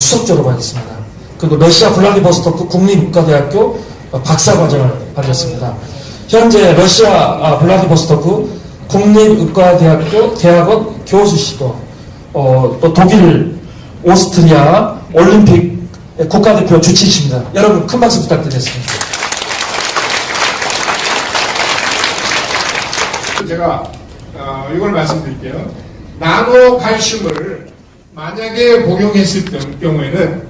수석 졸업하겠습니다. 그리고 러시아 블라디보스토크 국립의과대학교 박사과정을 받았습니다. 현재 러시아 블라디보스토크 국립의과대학교 대학원 교수시고 또 독일, 오스트리아 올림픽 국가대표 주치십니다. 여러분 큰 박수 부탁드리겠습니다. 제가 이걸 말씀드릴게요. 나노 칼슘을 만약에 복용했을 경우에는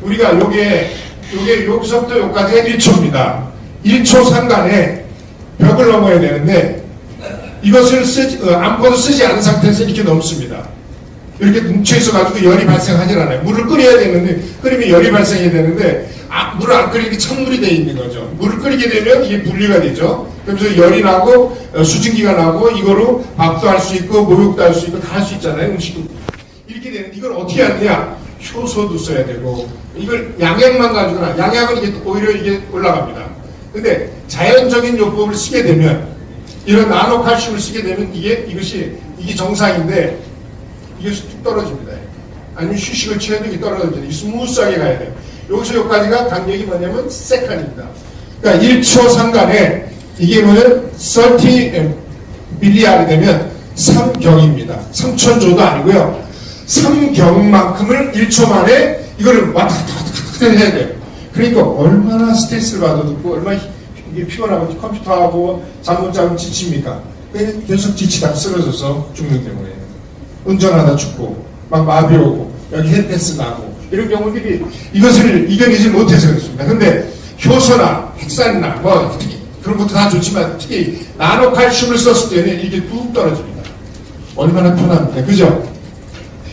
우리가 여기서부터 여기까지가 1초입니다. 1초 상간에 벽을 넘어야 되는데 이것을 아무것도 쓰지 않은 상태에서 이렇게 넘습니다. 이렇게 뭉쳐있어가지고 열이 발생하질 않아요. 물을 끓여야 되는데, 끓이면 열이 발생해야 되는데, 물을 안 끓이게 찬물이 되어 있는 거죠. 물을 끓이게 되면 이게 분리가 되죠. 그러면서 열이 나고, 수증기가 나고, 이거로 밥도 할 수 있고, 목욕도 할 수 있고, 다 할 수 있잖아요. 음식도. 이렇게 되는데, 이걸 어떻게 하느냐? 효소도 써야 되고, 이걸 양약만 가지고나, 양약은 이게 오히려 이게 올라갑니다. 근데 자연적인 요법을 쓰게 되면, 이런 나노칼슘을 쓰게 되면 이게 정상인데, 이게 뚝 떨어집니다. 아니면 휴식을 취해도 이게 떨어집니다. 이게 스무스하게 가야 돼요. 여기서 여기까지가 간격이 뭐냐면 세컨입니다. 그러니까 1초 상간에 이게 뭐냐면 30 밀리알이 되면 3경입니다. 3천조도 아니고요. 3경만큼을 1초 만에 이거를 왔다 갔다 해야 돼요. 그러니까 얼마나 스트레스를 받아도 얼마나 이게 피곤하고 컴퓨터하고 잠 못 자면 지칩니까? 계속 지치다가 쓰러져서 죽는 경우에요. 운전하다 죽고 막 마비 오고 여기 헬패스 나고 이런 경우들이 이것을 이겨내지 못해서 그렇습니다. 근데 효소나 핵산이나 뭐 특히 그런 것도 다 좋지만 특히 나노칼슘을 썼을 때는 이게 뚝 떨어집니다. 얼마나 편합니까? 그죠?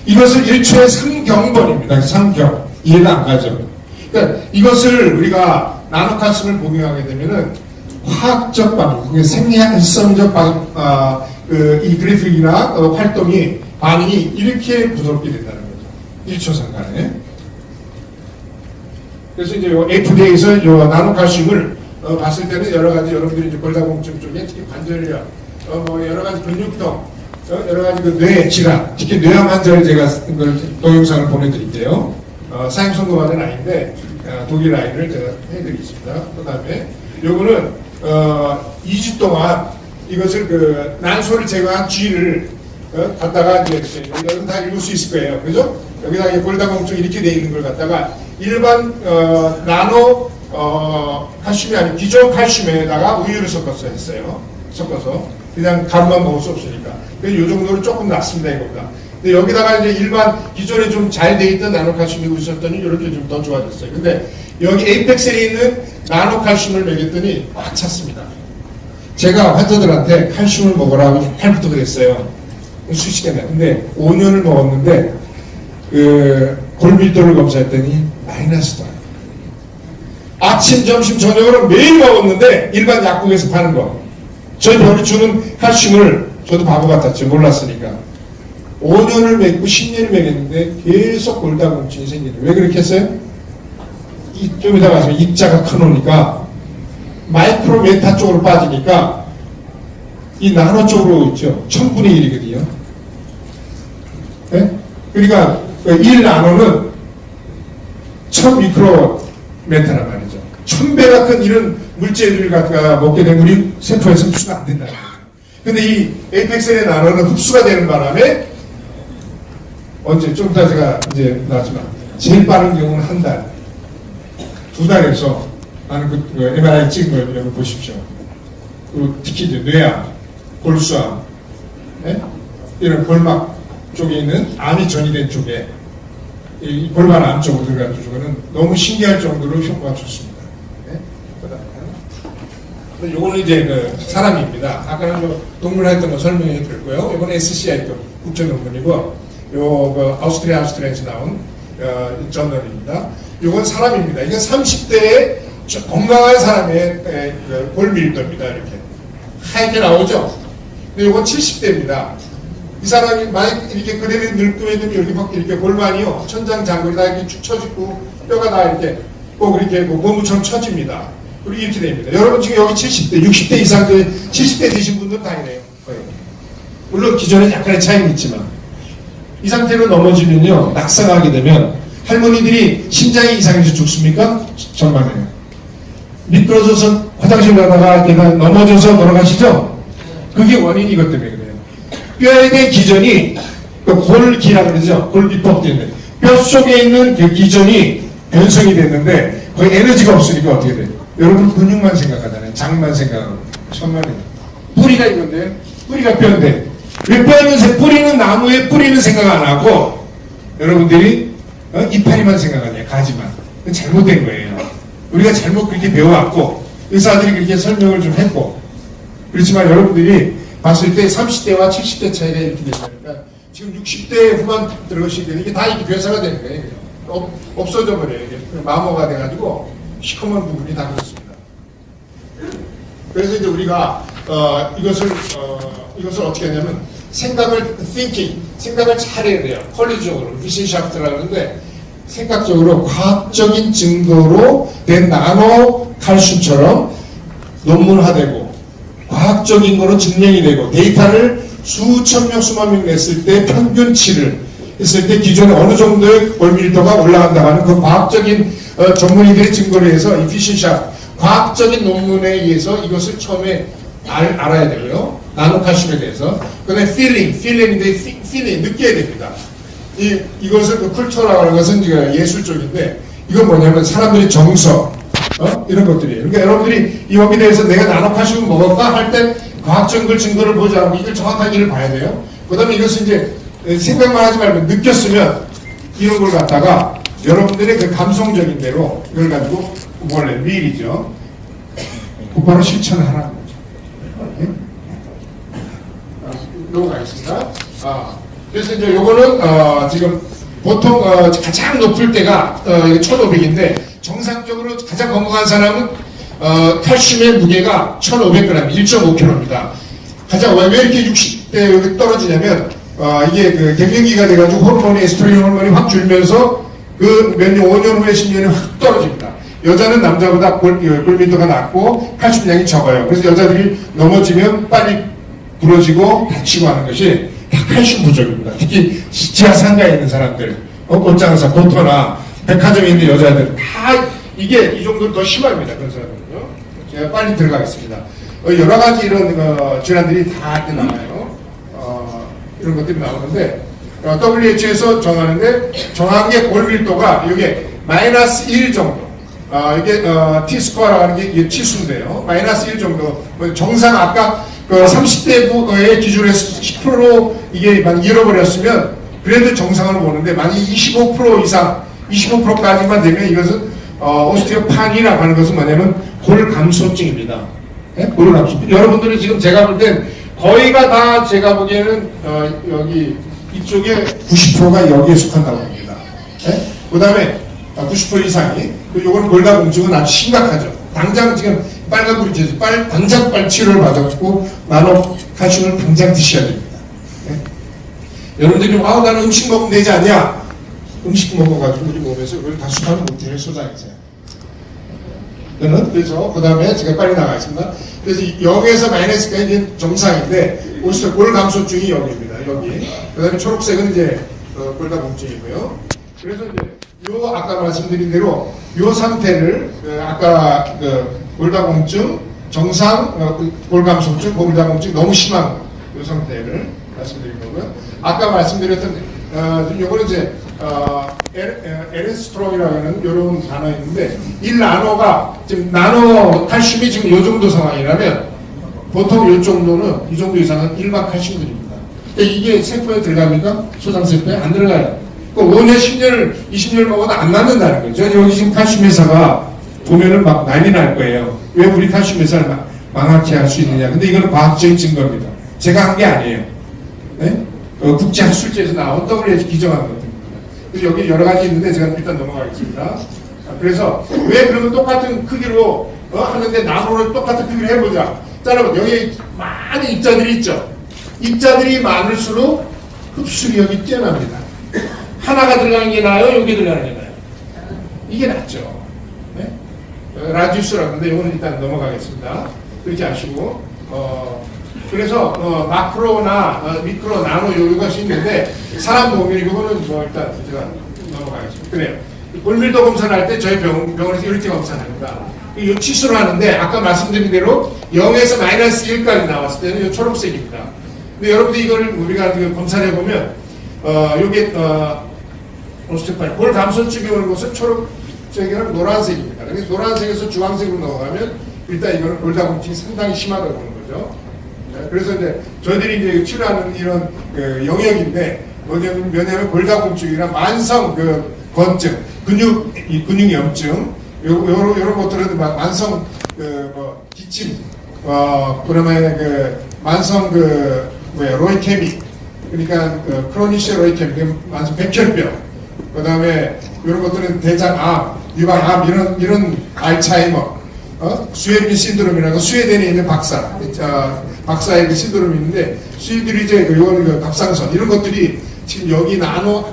이것을 1초에 3경번입니다. 3경. 이해가 안 가죠? 그러니까 이것을 우리가 나노칼슘을 복용하게 되면은 화학적 반응, 생리학성적 반응, 이 그래픽이나 반응이 이렇게 부드럽게 된다는 거죠. 1초 상간에. 그래서 이제 FDA에서 요 나노칼슘을 봤을 때는 여러 가지 여러분들이 이제 골다공증 쪽에 특히 관절염, 뭐 여러 가지 근육통, 여러 가지 그 뇌 질환, 특히 뇌암 환자를 제가 동영상을 보내드릴게요. 사형 선고받은 아이인데 독일 아이를 제가 해드리겠습니다. 그 다음에 요거는 2주 동안 이것을 난소를 제거한 쥐를 갖다가 이제 여러분 다 읽을 수 있을 거예요. 그죠? 여기다가 골다공증 이렇게 돼 있는 걸 갖다가 일반 나노 칼슘이 아닌 기존 칼슘에다가 우유를 섞어서 했어요. 섞어서 그냥 가루만 먹을 수 없으니까. 그래서 이 정도로 조금 낫습니다 이거보다. 근데 여기다가 이제 일반 기존에 좀 잘 돼 있던 나노칼슘이 있었더니 이렇게 좀 더 좋아졌어요. 근데 여기 에이펙스에 있는 나노칼슘을 먹였더니 꽉 찼습니다. 제가 환자들한테 칼슘을 먹으라고 할부터 그랬어요. 수시간에. 근데 5년을 먹었는데 골밀도를 검사했더니 마이너스더라고요. 아침, 점심, 저녁으로 매일 먹었는데 일반 약국에서 파는 거. 저희 병이 주는 칼슘을 저도 바보 같았죠. 몰랐으니까. 5년을 먹고 10년을 먹였는데 계속 골다공증이 생기는. 왜 그렇게 했어요? 좀 이따 가서 입자가 커놓으니까 마이크로 메타 쪽으로 빠지니까 이 나노 쪽으로 있죠. 1000분의 1이거든요. 네? 그러니까 1나노는 1000미크로메타란 말이죠. 1000배가 큰 이런 물질을 갖다가 먹게 되면 우리 세포에서 흡수가 안 된다는 거예요. 근데 이 에이펙스의 나노는 흡수가 되는 바람에 언제 좀 이따 제가 이제 나왔지만 제일 빠른 경우는 한 달, 2달에서 나는 그 MRI 찍은 거 여러분 보십시오. 그리고 특히 이제 뇌암, 골수암, 네? 이런 골막 쪽에 있는 암이 전이된 쪽에 이 골반 안쪽으로 들어간 쪽은 너무 신기할 정도로 효과가 좋습니다. 네? 그다음에 요거는 이제 그 사람입니다. 아까는 뭐 동물 했던 거 설명해 드렸고요. 이건 SCI 국제 논문이고 요 아우스트리아에서 나온 저널입니다. 이건 사람입니다. 이건 30대의 건강한 사람의 골밀도입니다. 이렇게 하얗게 나오죠. 근데 이건 70대입니다. 이 사람이 만약 이렇게 그대로 늙게 되면 여기 막 이렇게 골반이요 천장장골이 다 이렇게 축 처지고 뼈가 다 이렇게 꼭 이렇게 고무처럼 처집니다. 그리고 이렇게 됩니다. 여러분 지금 여기 70대, 60대 이상 70대 되신 분들은 다 이래요. 물론 기존에 약간의 차이는 있지만 이 상태로 넘어지면요 낙상하게 되면 할머니들이 심장이 이상해서 죽습니까? 정말이에요. 미끄러져서 화장실 가다가 계단 넘어져서 돌아가시죠? 그게 원인이 이것 때문에 그래요. 뼈에 대한 기전이 골기라 그러죠. 골비법 때문에 뼈 속에 있는 그 기전이 변성이 됐는데 거의 에너지가 없으니까 어떻게 돼요? 여러분 근육만 생각하잖아요. 장만 생각하고 천만이에요. 뿌리가 이건데요. 뿌리가 뼈인데 왜 뼈는 뿌리는 나무에 뿌리는 생각 안 하고 여러분들이 이파리만 생각하냐 가지만 그건 잘못된 거예요. 우리가 잘못 그렇게 배워왔고 의사들이 그렇게 설명을 좀 했고 그렇지만 여러분들이 봤을 때 30대와 70대 차이가 이렇게 된다니까 지금 60대 후반 들어가시게 되는 게 다 이렇게 변사가 되는 거예요. 없어져 버려요. 이게 마모가 돼가지고 시커먼 부분이 다 그렇습니다. 그래서 이제 우리가 이것을 어떻게 하냐면 생각을 생각을 잘해야 돼요. 퀄리적으로 비신샤프트라고 하는데 생각적으로 과학적인 증거로 된 나노 칼슘처럼 논문화되고 과학적인 거로 증명이 되고 데이터를 수천 명 수만 명 냈을 때 평균치를 했을 때 기존에 어느 정도의 골밀도가 올라간다고 하는 그 과학적인 전문의들의 증거를 해서 이피신샤프트 과학적인 논문에 의해서 이것을 처음에 알아야 되고요. 나노칼슘에 대해서. 그 다음에 필링인데 느껴야 됩니다. 이것을 그 쿨처라고 하는 것은 이제 예술 쪽인데 이건 뭐냐면 사람들이 정서 이런 것들이에요. 그러니까 여러분들이 이 여기에 대해서 내가 나노칼슘을 먹었다 할 때 과학적 증거를 보지 않고 이걸 정확하게를 봐야 돼요. 그 다음에 이것을 이제 생각만 하지 말고 느꼈으면 이런 걸 갖다가 여러분들의 그 감성적인 대로 이걸 가지고 원래 밀이죠. 곧바로 실천하라는 거죠. 네? 넘어가겠습니다. 그래서 이제 요거는 지금 보통 가장 높을 때가 1,500인데 정상적으로 가장 건강한 사람은 칼슘의 무게가 1,500g, 1.5kg입니다. 가장 왜 이렇게 60대 여기 떨어지냐면 이게 그 갱년기가 돼가지고 호르몬이 에스트로겐 호르몬이 확 줄면서 그 몇 년, 5년 후에 10년에 확 떨어집니다. 여자는 남자보다 골밀도가 낮고 칼슘량이 적어요. 그래서 여자들이 넘어지면 빨리 부러지고 다치고 하는 것이 다 칼슘 부족입니다. 특히 지하 상가에 있는 사람들, 옷장사, 도토나 백화점에 있는 여자들 다 이게 이 정도는 더 심합니다. 그런 사람들은요. 제가 빨리 들어가겠습니다. 여러 가지 이런 질환들이 다 이렇게 나와요. 이런 것들이 나오는데 WHO에서 정하는데 정한 게 골밀도가 이게 마이너스 1 정도. 이게 T-스코어라고 하는 게 이게 치수인데요. 마이너스 1 정도. 정상 아까 그 30대의 기준에서 10% 이게 만약 잃어버렸으면 그래도 정상을 보는데 만약 25% 이상 25%까지만 되면 이것은 오스티오파니라고 하는 것은 뭐냐면 골감소증입니다. 네? 골감소. 여러분들이 지금 제가 볼 땐 거의가 다 제가 보기에는 여기 이쪽에 90%가 여기에 속한다고 봅니다. 네? 그 다음에 90% 이상이 요거는 골다공증은 아주 심각하죠. 당장 지금 빨간불이 켜서 당장 빨리 치료를 받아가지고 나노 칼슘을 당장 드셔야 됩니다. 네? 여러분들이 나는 음식 먹으면 되지 않냐? 음식 먹어가지고 우리 몸에서 그걸 다 수반을 못해요. 소장에서요. 그래서 그 다음에 제가 빨리 나가겠습니다. 그래서 0에서 마이너스까지 이제 정상인데 골감소증이 여기입니다. 여기. 그 다음에 초록색은 이제 골다공증이고요. 그래서 이제 요 아까 말씀드린 대로 요 상태를 아까 골다공증, 정상, 골감소증, 골다공증 너무 심한 요 상태를 말씀드린 거고요. 아까 말씀드렸던 요거는 이제 에렌스트롬이라고 하는 이런 단어 있는데 1나노가 지금 나노 칼슘이 지금 요 정도 상황이라면 보통 요 정도는 이 정도 이상은 일반 칼슘들입니다. 이게 세포에 들어갑니까? 소장세포에 안 들어가요. 5년, 10년을, 20년을 먹어도 안 낫는다는 거죠. 여기 지금 칼슘 회사가 보면은 막 난리 날 거예요. 왜 우리 칼슘 회사를 망하게 할 수 있느냐. 근데 이거는 과학적인 증거입니다. 제가 한 게 아니에요. 네? 국제학술지에서 나온 WHO 기정한 것들입니다. 그래서 여기 여러 가지 있는데 제가 일단 넘어가겠습니다. 그래서 왜 그러면 똑같은 크기로 하는데 나무를 똑같은 크기로 해보자. 자, 여러분 여기 많은 입자들이 있죠. 입자들이 많을수록 흡수력이 뛰어납니다. 하나가 들어가는 게 나아요? 여기 들어가는 게 나아요? 이게 낫죠. 네? 라디우스라고 하는데 이거는 일단 넘어가겠습니다. 그렇게 아시고 그래서 마크로나 미크로 나노 이것이 있는데 사람 몸이 이거는 뭐 일단 제가 넘어가겠습니다. 그래요. 골밀도 검사를 할 때 저희 병원에서 이렇게 검사합니다. 이 치수를 하는데 아까 말씀드린 대로 0에서 마이너스 1까지 나왔을 때는 이 초록색입니다. 근데 여러분들 이걸 우리가 검사를 해보면 요게 오스테오파티 골 감소증이 오는 곳은 초록색이랑 노란색입니다. 그래서 노란색에서 주황색으로 넘어가면 일단 이거는 골다공증이 상당히 심하다고 보는 거죠. 네, 그래서 이제 저희들이 이제 치료하는 이런 영역인데 뭐냐면 골다공증이나 만성 건증, 근육염증, 요런 것들은 만성 기침, 그다음에 만성 로이케미, 그러니까 크로니시 로이케미, 만성 백혈병, 그다음에 이런 것들은 대장암, 유방암 이런 알츠하이머, 스웨덴 신드롬이라고 스웨덴에 있는 박사의 그 신드롬이 있는데 수의들이 이제 요거는 갑상선 이런 것들이 지금 여기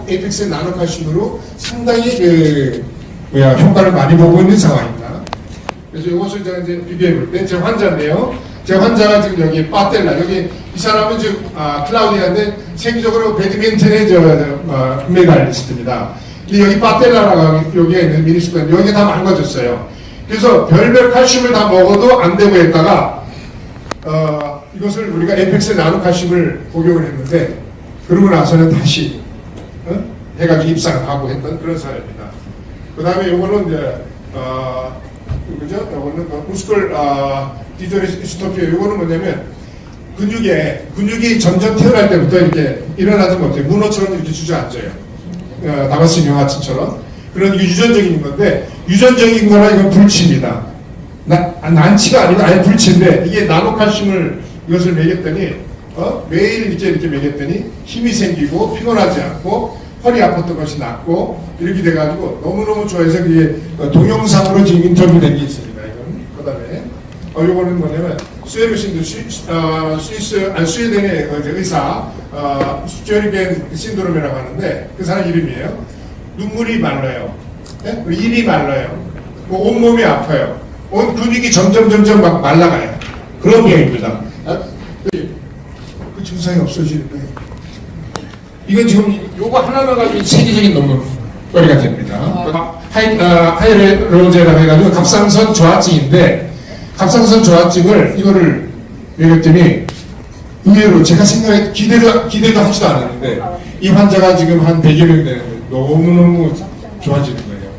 에이펙스 나노칼슘으로 상당히 효과를 많이 보고 있는 상황입니다. 그래서 이것을 제가 이제 비교해 볼 때 제 환자인데요. 제 환자가 지금 여기 빠텔라 여기 이 사람은 지금 클라우디아인데 세계적으로 배드민턴의 금메달리스트입니다. 근데 여기 빠텔라라고 여기에 있는 미니스크가 여기 다 망가졌어요. 그래서 별별 칼슘을 다 먹어도 안 되고 했다가 이것을 우리가 에펙스 나노칼슘을 복용을 했는데 그러고 나서는 다시 해가지고 입상을 하고 했던 그런 사례입니다. 그 다음에 요거는 이제 그죠? 요거는 무스컬 디저리스토피아. 요거는 뭐냐면 근육이 점점 태어날 때부터 이렇게 일어나지 못해 문어처럼 이렇게 주저앉아요. 다마스인 영화처럼 그런 유전적인 건데 유전적인 거라 이건 불치입니다. 난치가 아니고 아예 불치인데 이게 나노칼슘을 이것을 먹였더니 매일 이렇게 먹였더니 힘이 생기고 피곤하지 않고 허리 아팠던 것이 낫고 이렇게 돼가지고 너무너무 좋아해서 그게 동영상으로 지금 인터뷰된 게 있습니다. 이건 그 다음에 요거는 뭐냐면 스웨르신도 스웨덴의 의사 슈제르겐 신드롬이라고 하는데 그 사람 이름이에요. 눈물이 말라요. 네? 입이 말라요. 온몸이 아파요. 온 근육이 점점 막 말라가요. 그런 병입니다. 그 증상이 없어지는 거예요. 이건 지금 요거 하나만 가지고 세계적인 논문거리가 됩니다. 하이로제라고 해가지고 갑상선 저하증인데 갑상선 저하증을 이거를 얘기했더니 의외로 제가 생각해 기대도 하지도 않았는데 이 환자가 지금 한 100여 명 되는데 너무너무 좋아지는 거예요.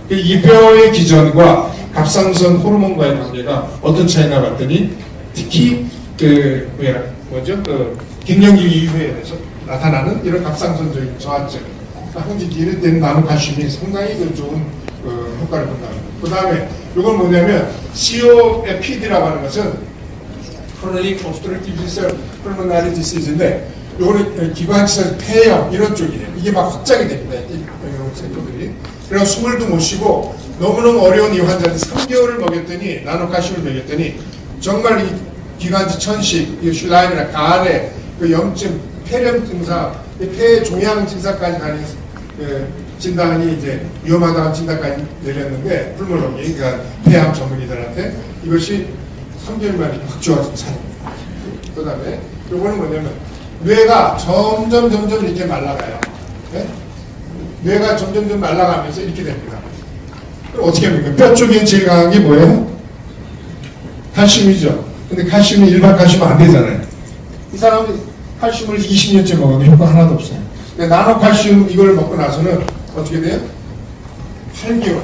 이 뼈의 기전과 갑상선 호르몬과의 관계가 어떤 차이나 봤더니 특히 갱년기 이후에 나타나는 이런 갑상선적인 저하증, 항진기 이럴 때는 나노칼슘이 상당히 좋은 효과를 본다. 그 다음에 이건 뭐냐면 COPD라고 하는 것은 Chronic Obstructive Pulmonary Disease인데 이거는 기관지성 폐염 이런 쪽이에요. 이게 막 확장이 됩니다. 이런 세포들이. 그래서 숨을도 못 쉬고 너무너무 어려운 이 환자한테 3개월을 먹였더니 나노칼슘을 먹였더니 정말 이 기관지 천식, 이 슐라임이나 간의 그 염증, 폐렴 증상, 폐 종양 증상까지 가는 진단이 이제 위험하다는 진단까지 내렸는데 풀모nolo기, 그러니까 폐암 전문의들한테 이것이 3개월 만에 확 좋아진 사례입니다. 그 다음에 요거는 뭐냐면 뇌가 점점 이렇게 말라가요. 네? 뇌가 점점 말라가면서 이렇게 됩니다. 그럼 어떻게 합니까? 뼈 쪽에 제일 강한 게 뭐예요? 칼슘이죠. 근데 칼슘이 일반 칼슘은 안 되잖아요. 이 사람이 칼슘을 20년째 먹었는데 효과 하나도 없어요. 근데 나노칼슘 이걸 먹고 나서는 어떻게 돼요? 8개월,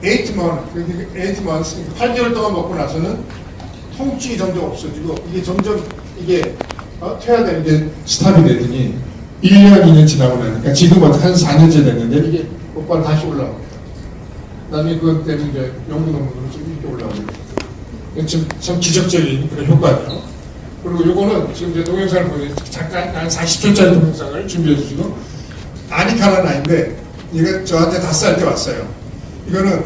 8개월 동안 먹고 나서는 통증이 점점 없어지고 이게 점점 이게 퇴화되는 게 스탑이 되더니 1년, 2년 지나고 나니까 지금은 한 4년째 됐는데 이게 곧바로 다시 올라옵니다. 나중에 그것 때문에 이제 연구 논문으로 좀 이렇게 올라오고 참 기적적인 그런 효과죠. 그리고 요거는 지금 이제 동영상을 보여요. 잠깐 한 40초짜리 동영상을 준비해 주시고 아니카라나인데 이거 저한테 5살 때 왔어요. 이거는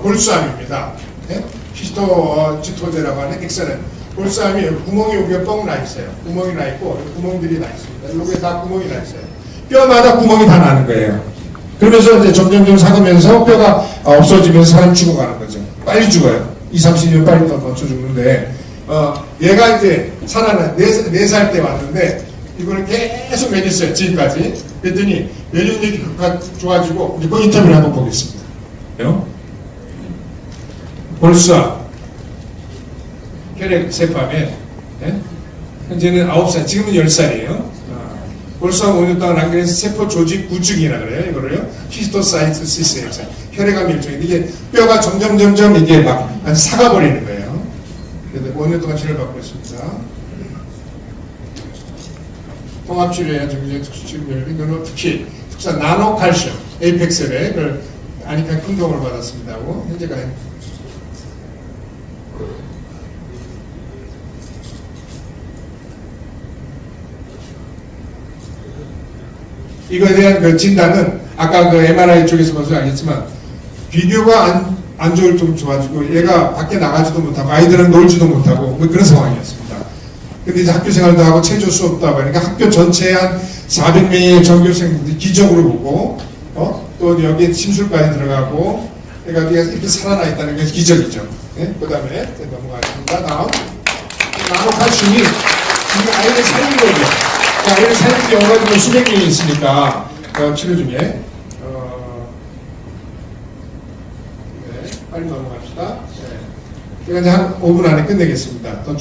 볼수암입니다. 네? 히스토지토제라고 하는 엑셀렌 볼수암이 구멍이 여기에 뻥 나 있어요. 구멍이 나 있고 구멍들이 나 있습니다. 여기에 다 구멍이 나 있어요. 뼈마다 구멍이 다 나는 거예요. 그러면서 이제 점점 사그면서 뼈가 없어지면서 사람 죽어가는 거죠. 빨리 죽어요. 20-30년 빨리 더 맞춰 죽는데 얘가 이제 살아난 4살 때 왔는데 이거를 계속 먹였어요. 지금까지. 그랬더니 면역력이 극과 좋아지고 이제 그 인터뷰를 한번 보겠습니다. 볼수아 혈액 세포암에 현재는 9살, 지금은 10살이에요. 볼수암 5년 동안 남겨서 세포 조직 우증이라 그래요. 이거를요. 히스토사이토시스, 혈액암 일종인데 이게 뼈가 점점 이게 막 사가버리는 거예요. 그래서 5년 동안 치료를 받고 있습니다. 통합치료야 정기적 특수치료를 이거는 특히 특산 나노칼슘 에이펙셀에 그걸 아니까 큰 도움을 받았습니다 하고 현재가 이거에 대한 그 진단은 아까 그 MRI 쪽에서 봐서 알겠지만 비교가 안 좋을 좀 좋아지고 얘가 밖에 나가지도 못하고 아이들은 놀지도 못하고 뭐 그런 상황이었습니다. 근데 이제 학교 생활도 하고 체조 수업도 하고 그러니까 학교 전체에 한 400명의 전교생들이 기적으로 보고 또 여기에 심술까지 들어가고 그러니까 이렇게 살아나 있다는 게 기적이죠. 네? 그 다음에 넘어가겠습니다. 다음 나노칼슘이 지금 아이를 살리거든요. 아이를 살리는 경우가 지금 수백 명이 있으니까 치료 중에 네, 빨리 넘어갑시다. 네. 제가 이제 한 5분 안에 끝내겠습니다. 더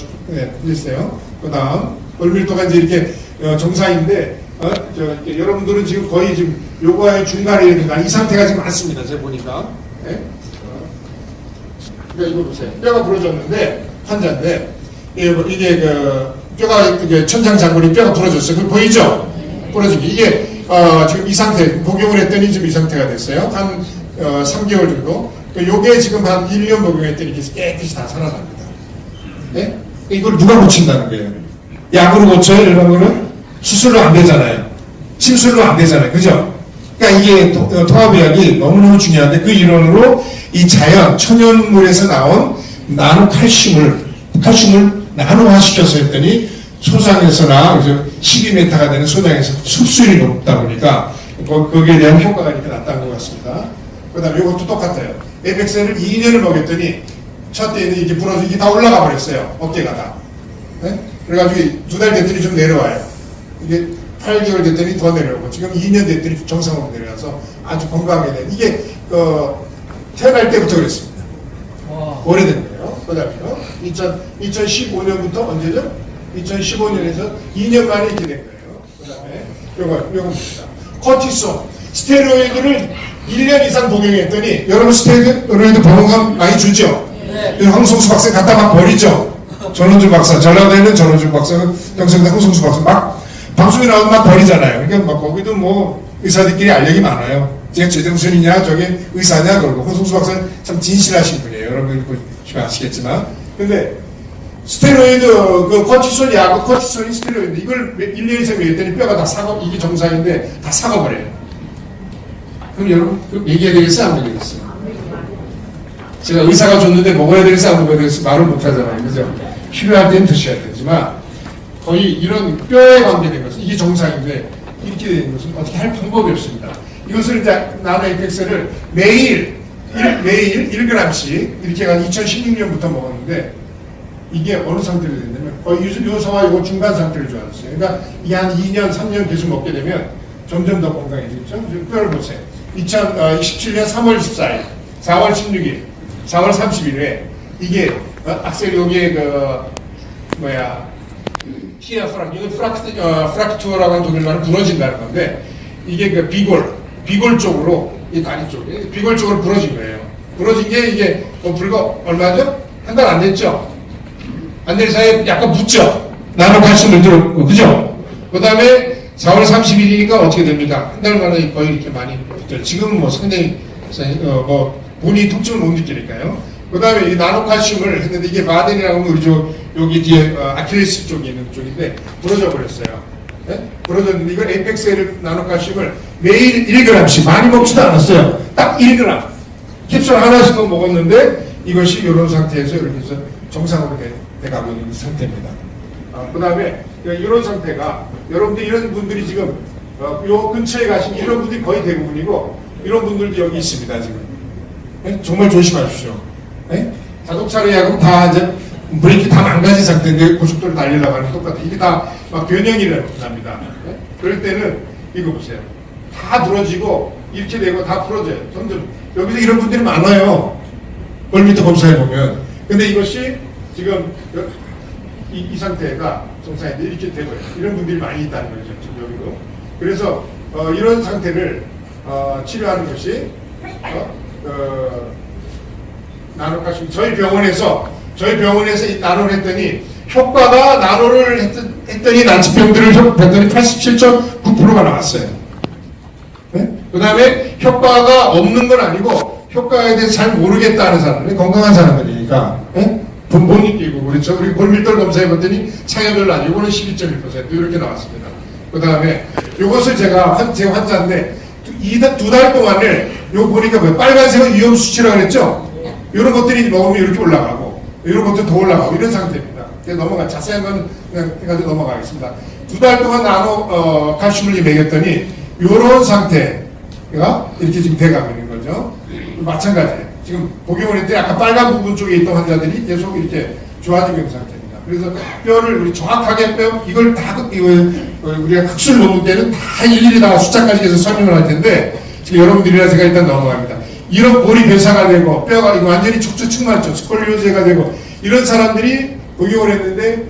해주세요. 그 다음 얼밀도가 이제 이렇게 정상인데 이렇게 여러분들은 지금 거의 지금 요거의 중간이라든가 이 상태가 지금 많습니다. 제가 보니까 네? 그러니까 이거 보세요. 뼈가 부러졌는데 환자인데 이게 그 뼈가 이게 천장장군이 뼈가 부러졌어요. 그거 보이죠? 부러진 게 이게 지금 이 상태 복용을 했더니 지금 이 상태가 됐어요. 한 3개월 정도. 요게 지금 한 1년 복용했더니 이게 깨끗이 다 살아납니다. 네? 이걸 누가 고친다는 거예요? 약으로 고쳐요? 일반적으로는 수술로 안 되잖아요. 침술로 안 되잖아요. 그죠? 그러니까 이게 통합의학이 너무너무 중요한데 그 이론으로 이 자연 천연물에서 나온 나노칼슘을 나노화시켜서 했더니 소장에서나 12m가 되는 소장에서 흡수율이 높다 보니까 거기에 대한 효과가 이렇게 나타난 것 같습니다. 그 다음에 이것도 똑같아요. 에펙셀을 2년을 먹였더니 첫 때는 이게 부러져 이게 다 올라가 버렸어요. 어깨가 다. 네? 그래가지고 2달 됐더니 좀 내려와요. 이게 8개월 됐더니 더 내려오고 지금 2년 됐더니 정상으로 내려와서 아주 건강하게 된 이게 태어날 때부터 그랬습니다. 오래된 거예요. 그 다음에요. 2015년부터 언제죠? 2015년에서 2년 만에 이렇게 된 거예요. 그 다음에 요거 봅시다. 코티손, 스테로이드를 1년 이상 복용했더니 여러분 스테로이드 복용감 많이 주죠? 네. 황성수 박사 갖다 막 버리죠? 전원주 박사, 전라도에 있는 전원주 박사, 경상도 황성수 박사 막 방송에 나오면 막 버리잖아요. 그러니까 막 거기도 뭐 의사들끼리 알력이 많아요. 제가 최정순이냐 저게 의사냐 그러고 황성수 박사는 참 진실하신 분이에요. 여러분이 보시면 아시겠지만. 근데 스테로이드 그 코티솔 약, 코티솔이 스테로이드 이걸 1년 이상 먹였더니 뼈가 다 사고 이게 정상인데 다 사고버려요. 그럼 여러분 얘기해야 되겠어요? 안 되겠어요? 제가 의사가 줬는데 먹어야 되겠어요? 안 먹어야 되겠어요? 말을 못하잖아요. 그죠? 필요할 때는 드셔야 되지만 거의 이런 뼈에 관계된 것은 이게 정상인데 이렇게 되는 것은 어떻게 할 방법이 없습니다. 이것을 이제 나노에펙셀을 매일 1g씩 이렇게 한 2016년부터 먹었는데 이게 어느 상태로 됐냐면 거의 요소와 요거 중간 상태를 좋아졌어요. 그러니까 이게 한 2년, 3년 계속 먹게 되면 점점 더 건강해지죠. 뼈를 보세요. 2027년 3월 14일, 4월 16일, 4월 30일에 이게 악셀 여기에 티아 프락, 이거 프락투어라고 하는 독일말은 부러진다는 건데 이게 그 비골 쪽으로 이 다리 쪽에 비골 쪽으로 부러진 거예요. 부러진 게 이게 불과 얼마죠? 한 달 안 됐죠? 안 될 사이에 약간 묻죠? 나노칼슘을 들었고, 그죠? 그 다음에 4월 30일이니까 어떻게 됩니까? 한 달 만에 거의 이렇게 많이 붙어요. 지금은 뭐 상당히, 본인이 통증을 못 느끼니까요. 그 다음에 이 나노칼슘을 했는데 이게 바덴이라고 하면 우리 여기 뒤에 아킬레스 쪽에 있는 쪽인데 부러져 버렸어요. 네? 부러졌는데 이걸 에이펙셀 나노칼슘을 매일 1g씩 많이 먹지도 않았어요. 딱 1g. 캡슐 하나씩만 먹었는데 이것이 이런 상태에서 이렇게 해서 정상으로 돼가고 있는 상태입니다. 그 다음에 이런 상태가 여러분들 이런 분들이 지금 요 근처에 가신 이런 분들이 거의 대부분이고 이런 분들도 여기 있습니다 지금. 네? 정말 조심하십시오. 네? 자동차로 하면 다 이제 브레이크 다 망가진 상태인데 고속도로 달리려고 하는 똑같아요. 이게 다 막 변형이 납니다. 네? 그럴 때는 이거 보세요. 다 부러지고 이렇게 되고 다 풀어져요. 점점 여기서 이런 분들이 많아요. 골밀도 검사해 보면. 근데 이것이 지금 이 상태가 정상인데 이렇게 되고요. 이런 분들이 많이 있다는 거죠. 지금 여기도. 그래서 이런 상태를 치료하는 것이 나노칼슘 저희 병원에서 이 나노를 했더니 효과가 나노를 했더니 난치병들을 했더니 87.9%가 나왔어요. 네? 그 다음에 효과가 없는 건 아니고 효과에 대해서 잘 모르겠다는 사람들, 건강한 사람들이니까 네? 못 느끼고 그렇죠. 우리 골밀도 검사해봤더니 차이가 별로 아니고 이거는 12.1% 이렇게 나왔습니다. 그 다음에 이것을 제 환자인데 두 달 동안을 요 보니까 뭐 빨간색은 위험 수치라고 그랬죠. 이런 것들이 먹으면 이렇게 올라가고 이런 것도 더 올라가고 이런 상태입니다. 자세한 건 그냥 해가지고 넘어가겠습니다. 두 달 동안 나노 칼슘을 먹였더니 이런 상태가 이렇게 지금 돼가고 있는 거죠. 마찬가지예요. 지금 복용을 했더니 아까 빨간 부분 쪽에 있던 환자들이 계속 이렇게 좋아지고 있는 상태입니다. 그래서 뼈를 우리 정확하게 이걸 다 우리가 학술 논문 때는 다 일일이 다 숫자까지 해서 설명을 할 텐데 지금 여러분들이랑 제가 일단 넘어갑니다. 이런 볼이 배사가 되고 뼈가 완전히 척추 측만죠. 스콜리오제가 되고 이런 사람들이 복용을 했는데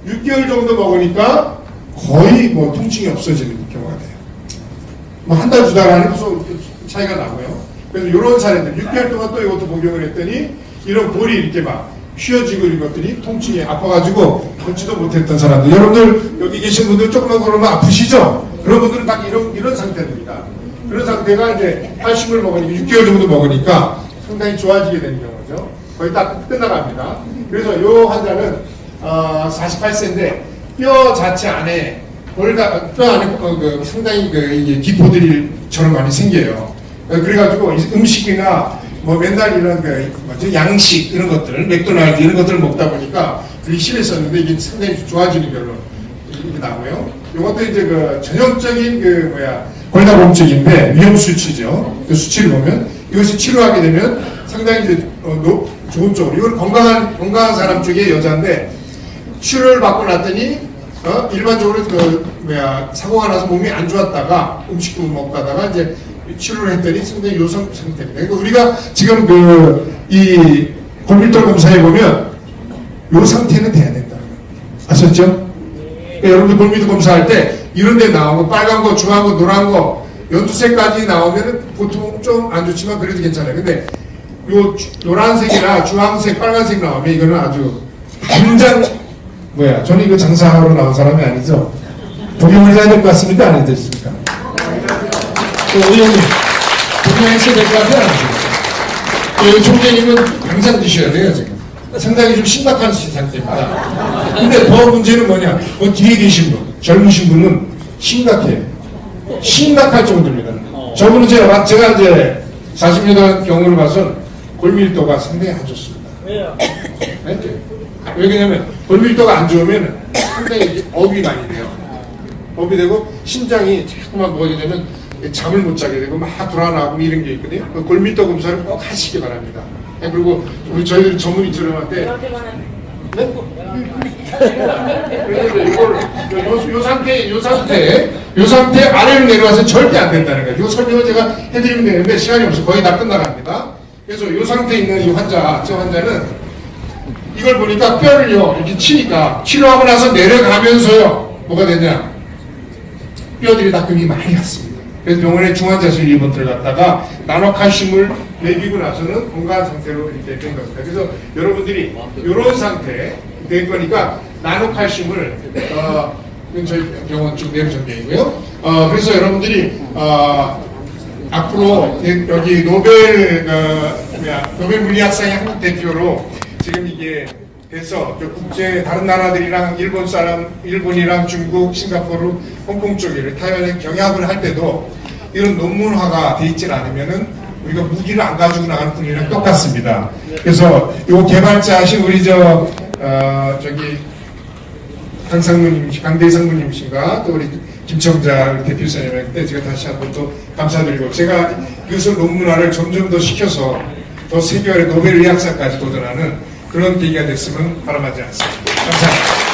6개월 정도 먹으니까 거의 뭐 통증이 없어지는 경우가 돼요. 뭐 한 달, 두 달 안에 차이가 나고요. 그래서 이런 사례들 6개월 동안 또 이것도 복용을 했더니 이런 볼이 이렇게 막 휘어지고 이런 것들이 통증이 아파가지고 걷지도 못했던 사람들, 여러분들 여기 계신 분들 조금만 그러면 아프시죠? 그런 분들은 딱 이런 상태입니다. 그런 상태가 이제 칼슘을 먹으니까 6개월 정도 먹으니까 상당히 좋아지게 되는 경우죠. 거의 딱 끝나갑니다. 그래서 이 환자는 48세인데 뼈 자체 안에 뼈 안에 상당히 이게 기포들이처럼 많이 생겨요. 그래가지고 음식이나 뭐 맨날 이런 양식 이런 것들, 맥도날드 이런 것들을 먹다 보니까 그게 심했었는데 이게 상당히 좋아지는 결로 이렇게 나고요. 이것도 이제 전형적인 골다공증인데 위험 수치죠. 그 수치를 보면 이것이 치료하게 되면 상당히 이제 좋은 쪽으로 이건 건강한 사람 쪽에 여자인데 치료를 받고 났더니 일반적으로 사고가 나서 몸이 안 좋았다가 음식도 못 먹다가 이제 치료를 했더니 상당히 요성 상태입니다. 그러니까 우리가 지금 이 골밀도 검사해 보면 요 상태는 돼야 된다는 거예요. 아셨죠? 그러니까 여러분들 골밀도 검사할 때 이런 데 나오고 빨간 거, 주황 거, 노란 거, 연두색까지 나오면은 보통 좀 안 좋지만 그래도 괜찮아요. 근데 요 노란색이나 주황색, 빨간색 나오면 이거는 아주 당장 저는 이거 장사하러 나온 사람이 아니죠. 복용을 해야 될 것 같습니다. 안 해드렸습니까? 의원님, 복용하셔야 될 것 같아요. 여기 총재님은 당장 드셔야 돼요, 지금. 상당히 좀 심각한 상태입니다. 근데 더 문제는 뭐냐? 뒤에 계신 분, 젊으신 분은 심각해요. 심각할 정도입니다. 저분은 제가 이제 40년 경험을 봐서 골밀도가 상당히 안 좋습니다. 왜요? 왜냐면 골밀도가 안 좋으면 상당히 업이 많이 돼요. 업이 되고 심장이 자꾸만 뭐게 되면 잠을 못 자게 되고 막 불안하고 이런 게 있거든요. 골밀도 검사를 꼭 하시기 바랍니다. 그리고 우리 저희들 전문의 촬영할 때 요 상태 아래로 내려와서 절대 안 된다는 거예요. 이 설명을 제가 해드리면 되는데 시간이 없어서 거의 다 끝나갑니다. 그래서 이 상태에 있는 이 환자는 이걸 보니까 뼈를요 이렇게 치니까 치료하고 나서 내려가면서요 뭐가 되냐, 뼈들이 다 금이 많이 갔습니다. 그래서 병원에 중환자실 2번 들어갔다가 나노칼슘을 먹이고 나서는 건강한 상태로 이렇게 된 겁니다. 그래서 여러분들이 이런 상태 될 거니까 나노칼슘을 저희 병원 쪽 내부전병이고요. 그래서 여러분들이 앞으로 여기 노벨 물리학상의 한국 대표로 지금 이게 돼서 국제 다른 나라들이랑 일본이랑 중국, 싱가포르, 홍콩 쪽에 타이완에 경합을 할 때도 이런 논문화가 돼 있질 않으면은 우리가 무기를 안 가지고 나가는 분이랑 똑같습니다. 그래서 요 개발자하신 우리 저기 강대희 상무님이신가 또 우리 김청자 대표이사님한테 제가 다시 한번 또 감사드리고 제가 이것을 논문화를 점점 더 시켜서 더 세계화의 노벨 의학상까지 도전하는 그런 계기가 됐으면 바람하지 않습니다. 감사합니다.